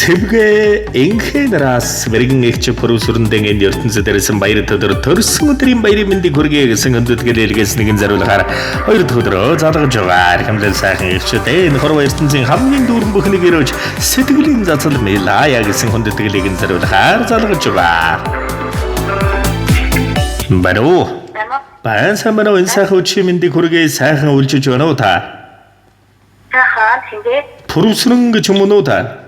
Цэвгэ энхэнраас мэрэгэн эгч пөрөсөрөндэн энэ ертөнцид ирсэн баяр төдөр төрсөн өдрийн баярын мэндийг хүргэе гэсэн өндөдгөл илгээс нэгэн зориулгаар хоёр дахь өдрөө залгаж байгаа. Хамлал сайхан эгчтэй энэ хорвоо ертөнцийн хамгийн дүүрэн бүхнийг өрөөж сэтгэлийн зацал мэлая гэсэн өндөдгөлийг зориулгаар залгаж байгаа. Баруу. Баян самбараа энэ сайхан өдрийн мэндийг хүргэе сайхан үлжиж байна уу та? Сайхан тэгээ. Пөрөсөрөн гэж юм уу та?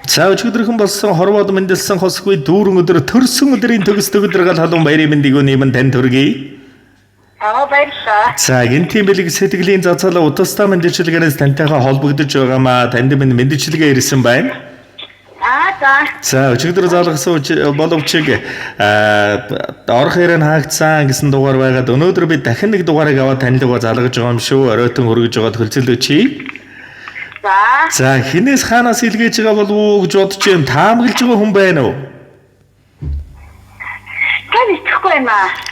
За өчигдөрхөн болсон хорвоод мэндэлсэн хосгүй дүүрэн өдөр төрсөн өдрийн төгсдөг өдөр гал халуун баярын мэндийг өниймэн тань төргий. Баярлалаа. За энэ тийм бэлэг сэтгэлийн зацаалаа утастай мэдчилгээнээс тантайгаа холбогдож байгаамаа танд минь мэдчилгээ ирсэн байна. За өчигдөр заалгасан боловч орох хэрэг хаагдсан гэсэн дугаар байгаад өнөөдөр би дахин нэг дугаарыг аваад танилгаа заалгаж байгаа юм шүү. Оройтон хөргөж байгаад хөлцөлөөч. За хинээс хаанаас илгээж байгаа болов уу гэж бодож юм таамаглаж байгаа хүн байна уу?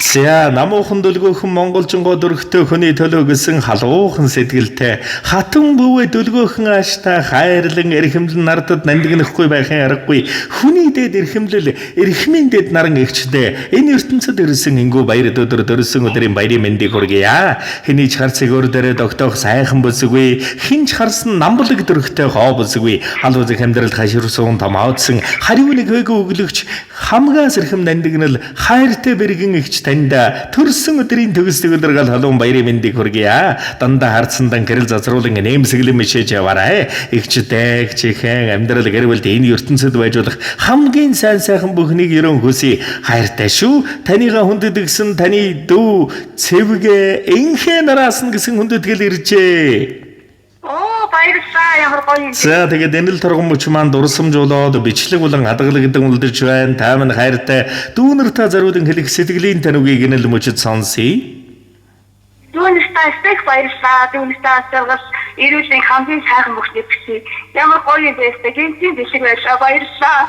За намуухан дөлгөөхөн монголжингоо дөрөхтэй хүний төлөө гэсэн халуухан сэтгэлтэй хатан бөвөө дөлгөөхөн ааштай хайрлан эрхэмлэн нардад нандинахгүй байхын аргагүй хүний дэд эрхэмлэл эрхмийн дэд наран эгчтэй энэ ертөнцид ирсэн ингүү баяр өдөр төрсөн өдрийн баярын мэндийг хүргье. Хэний ч харцыг өөр дээрээ тогтоох сайхан бүсгүй хинч харсан намблаг дөрөхтэй хоо бүсгүй халуун амьдрал хаширсан томаодсан хариу нэг хөөг өглөгч хамгаас эрхэм нандинал хайртай бэргэн эгч таньда төрсөн өдрийн төгсдөг өдөр гал халуун баярын мэндийг хүргье. Дандаа хардсандан гэрэл зазруулан нэмсэглэн мишээж яваарай. Эгчтэй чихэн амьдрал гэр бүлд энэ ертөнцид байж болох хамгийн сайн сайхан бүхнийг ерөн хүсье. Хайртай шүү. Танийга хүндэтгсэн таны дүү цэвгэ энхэ нараас нь гэсэн хүндэтгэл иржээ. Баярлалаа ямар гоё юм. За тэгээд энэ л торгон мөч маань дурсамжуулаад бичлэг болон хадгалагдсан үлдэж байна. Та минь хайртай дүүнэр та заруулан хэлэх сэтгэлийн танугийг энэ л мөчөд сонсъё. Дүүнэртээ стек баярлалаа. Дүүнэртээ зэрэг ирүүлэн хамгийн сайхан бүхнийг бичиж ямар гоё юм бэ? Гэнтийн бичлэг баярлалаа.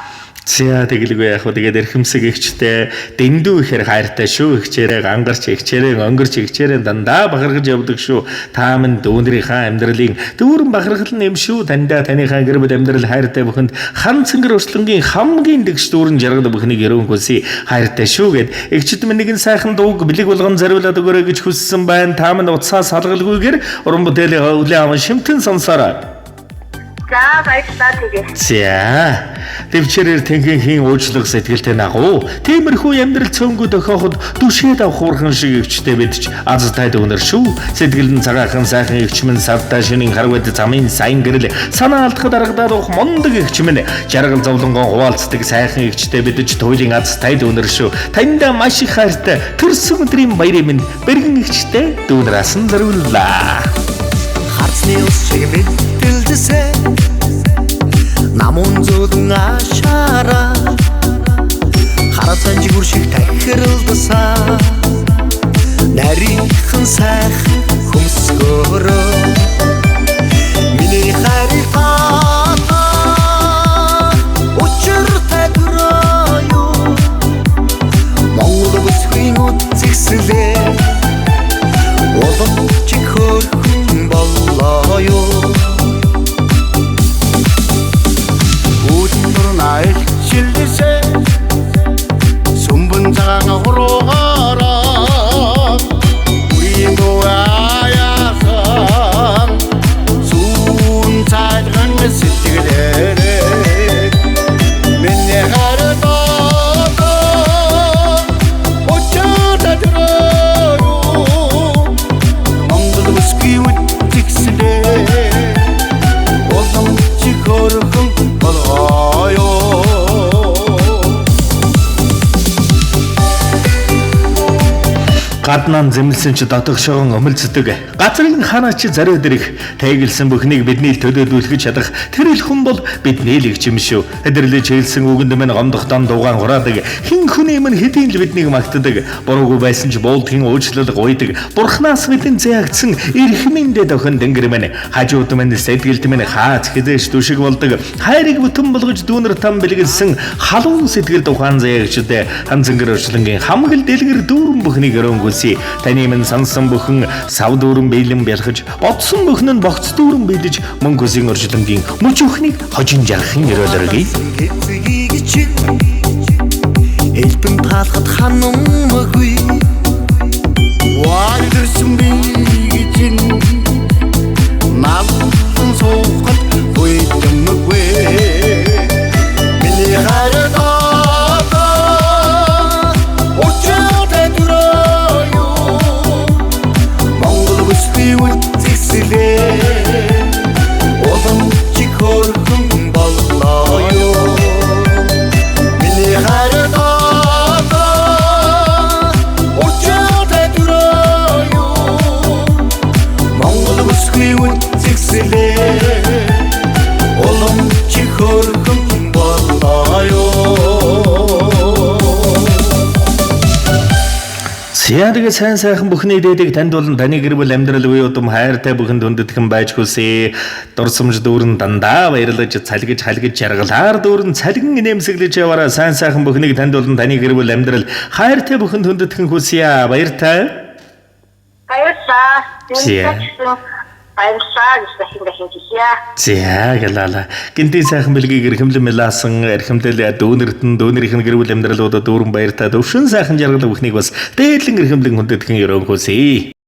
За тэгэлгүй яах вэ? Тэгээд эрхэмсэг эгчтэй дэндүү ихээр хайртай шүү. Эгчээрээ ангарч эгчээрээ өнгөрч эгчээрээ дандаа бахархаж явдаг шүү. Та минь дүүнэрийнхаа амьдралын дүүрэн бахархал нэм шүү. Тандаа таныхаа гэр бүл амьдрал хайртай бүхэнд хан цэнгэр өршлөнгийн хамгийн дэгш дүүрэн жаргал бүхнийг ерөн хүсье. Хайртай шүү гэд эгчд минь нэгэн сайхан дууг бэлэг болгон зариулаад өгөөрэй гэж хүссэн байна. Та минь уцаас салгалгүйгээр уран бүтээлийн өвлөө аван шимтэн сонсоорой. За баярлалаа тэгээ. За төвчээрээр тэнхээхийн уучлах сэтгэлтэй нагуу. Тиймэрхүү амьдрал цөөнгөө дохиоход дүшээд авах хуурхан шиг өвчтэй бидч азтай дүүнэр шүү. Сэтгэл нь цагаахан сайхан өвч минь савтай шинийн харвад замын сайн гэрэл санаа алдахад аргадаад авах мундаг өвч минь жаргал зовлонгоо хуваалцдаг сайхан өвчтэй бидч туйлын азтай дүүнэр шүү. Таньда маш их хайртай төрсөн өдрийн баярын минь бэргэн өвчтэй дүүнраас нь зориуллаа. Харцны ус шиг бэлдэлсэн намун зүудэн ашаараа харацан жигүр шиг тахирлдсан нарийнхан сайхан хөмсгөрөө миний харихаа учиртай төрөө Монгол бүсгүй нүцгслээ улам чиг хөрхөн боллоо юу Childise sumbun jang horogara urindo ayasan sun chadran sitigere minne harata ochada dro mongol buski utixle odam chikorhum boloyo гаднаа зэмлсэн чи дотогшоон өмөлцдөг. Газрын ханаа чи зариу дэрэх тайгалсан бүхнийг бидний төлөөлүүлж чадах тэр ил хүн бол бидний л эгч юм шүү. Хэдэрлэж хэлсэн үгэнд мань гомдохтон дуугаан хураадаг. Хин хүний мань хэдийн л биднийг магтдаг. Буруугүй байсан ч буулдгийн уучлал гуйдаг. Бурхнаас мэдэн зэягдсан эрхмийн дэд охин дэнгэр мань хажууд мань сэтгэлд мань хаац хэзээш түшиг болдог. Хайрыг бүтэн болгож дүүнэр там бэлгэлсэн халуун сэтгэл тухайн зэягчдээ хан цэнгэр өршлөнгийн хамгал дэлгэр дүүрэн бүхнийг өрөнгөс хүсье. Таны минь сансан бүхэн сав дүүрэн биелэн бялхаж, бодсон бүхэн нь богц дүүрэн биелэж, мөн көсийн өршлөнгийн мөч өхнийг хожин жаргахын өрөөлөргий. Элбэн таалхад ханамгүй Вайдэрсэн би гэж Намтан суухад уйдамгүй Миний хайртаата Учиртай дүраю Монгол бүсгүй үтсэлээ Олон чиг хөрхөн боллоо Миний хайртаата Яадаг сайн сайхан бүхний дээдэг танд болон таны гэр бүл амьдрал буй удам хайртай бүхэн дүндэтгэн байж хүсье. Дурсамж дүүрэн дандаа баярлаж цалгиж халгиж жаргалаар дүүрэн цалгин нэмсэглэж яваараа сайн сайхан бүхнийг танд болон таны гэр бүл амьдрал хайртай бүхэн дүндэтгэн хүсье. Баяртай. Баярлалаа. Баярлалаа гэж хэлчихье. За гэлала. Гинти сайхан бэлгийг эрхэмлэн мэлаасан эрхэмлэл дүүнэртэн гэр бүл амьдралуудад дүүрэн баяртай төвшин сайхан жаргал бүхнийг бас дээдлэн эрхэмлэн хүндэтгэн өрөөн хүсье.